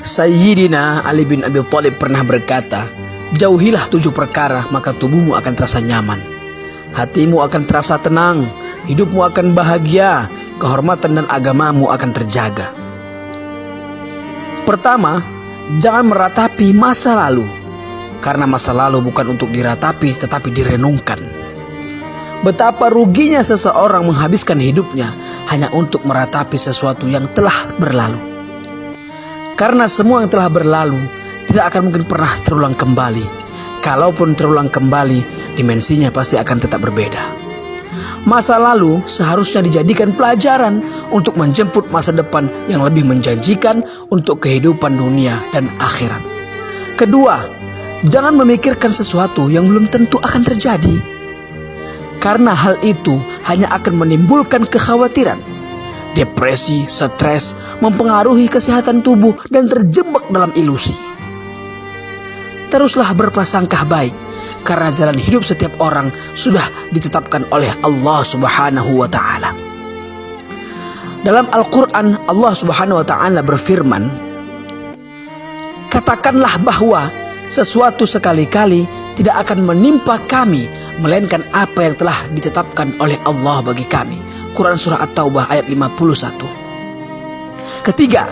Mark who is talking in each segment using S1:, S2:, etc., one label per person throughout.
S1: Sayyidina Ali bin Abi Thalib pernah berkata, "Jauhilah 7 perkara, maka tubuhmu akan terasa nyaman, hatimu akan terasa tenang, hidupmu akan bahagia, kehormatan dan agamamu akan terjaga." Pertama, jangan meratapi masa lalu, karena masa lalu bukan untuk diratapi tetapi direnungkan. Betapa ruginya seseorang menghabiskan hidupnya hanya untuk meratapi sesuatu yang telah berlalu. Karena semua yang telah berlalu tidak akan mungkin pernah terulang kembali. Kalaupun terulang kembali, dimensinya pasti akan tetap berbeda. Masa lalu seharusnya dijadikan pelajaran untuk menjemput masa depan yang lebih menjanjikan untuk kehidupan dunia dan akhirat. Kedua, jangan memikirkan sesuatu yang belum tentu akan terjadi. Karena hal itu hanya akan menimbulkan kekhawatiran, depresi, stres, mempengaruhi kesehatan tubuh dan terjebak dalam ilusi. Teruslah berprasangka baik, karena jalan hidup setiap orang sudah ditetapkan oleh Allah Subhanahu wa Ta'ala. Dalam Al-Quran, Allah Subhanahu wa Ta'ala berfirman, "Katakanlah bahwa sesuatu sekali-kali tidak akan menimpa kami, melainkan apa yang telah ditetapkan oleh Allah bagi kami." Quran Surah At-Taubah ayat 51. Ketiga,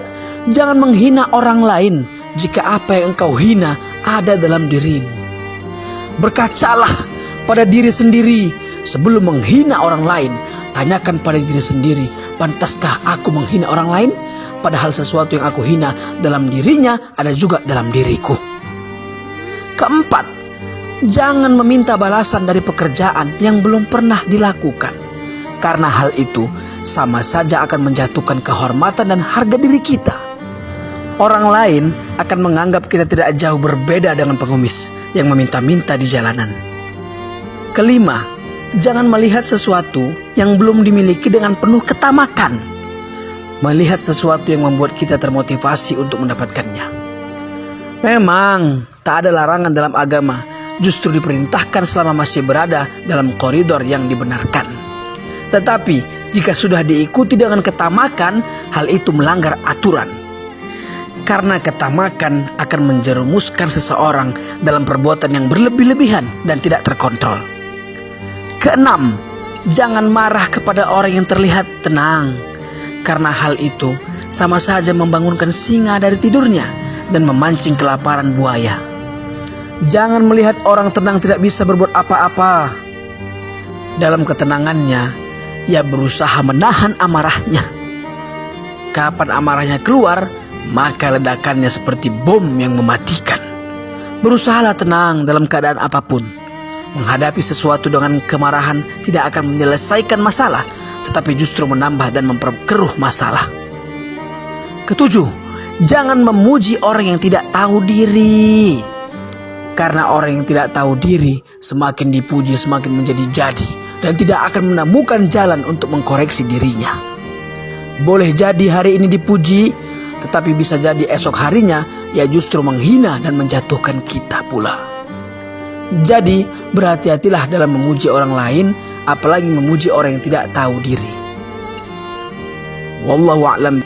S1: jangan menghina orang lain jika apa yang engkau hina ada dalam dirimu. Berkacalah pada diri sendiri sebelum menghina orang lain. Tanyakan pada diri sendiri, pantaskah aku menghina orang lain? Padahal sesuatu yang aku hina dalam dirinya ada juga dalam diriku. Keempat, jangan meminta balasan dari pekerjaan yang belum pernah dilakukan. Karena hal itu sama saja akan menjatuhkan kehormatan dan harga diri kita. Orang lain akan menganggap kita tidak jauh berbeda dengan pengemis yang meminta-minta di jalanan. Kelima, jangan melihat sesuatu yang belum dimiliki dengan penuh ketamakan. Melihat sesuatu yang membuat kita termotivasi untuk mendapatkannya. Memang tak ada larangan dalam agama, justru diperintahkan selama masih berada dalam koridor yang dibenarkan. Tetapi jika sudah diikuti dengan ketamakan, hal itu melanggar aturan. Karena ketamakan akan menjerumuskan seseorang dalam perbuatan yang berlebih-lebihan dan tidak terkontrol. Keenam, jangan marah kepada orang yang terlihat tenang. Karena hal itu sama saja membangunkan singa dari tidurnya dan memancing kelaparan buaya. Jangan melihat orang tenang tidak bisa berbuat apa-apa. Dalam ketenangannya, ia berusaha menahan amarahnya. Kapan amarahnya keluar, maka ledakannya seperti bom yang mematikan. Berusahalah tenang dalam keadaan apapun. Menghadapi sesuatu dengan kemarahan tidak akan menyelesaikan masalah, tetapi justru menambah dan memperkeruh masalah. Ketujuh, jangan memuji orang yang tidak tahu diri. Karena orang yang tidak tahu diri semakin dipuji semakin menjadi-jadi dan tidak akan menemukan jalan untuk mengkoreksi dirinya. Boleh jadi hari ini dipuji, tetapi bisa jadi esok harinya ia justru menghina dan menjatuhkan kita pula. Jadi berhati-hatilah dalam memuji orang lain, apalagi memuji orang yang tidak tahu diri. Wallahu a'lam.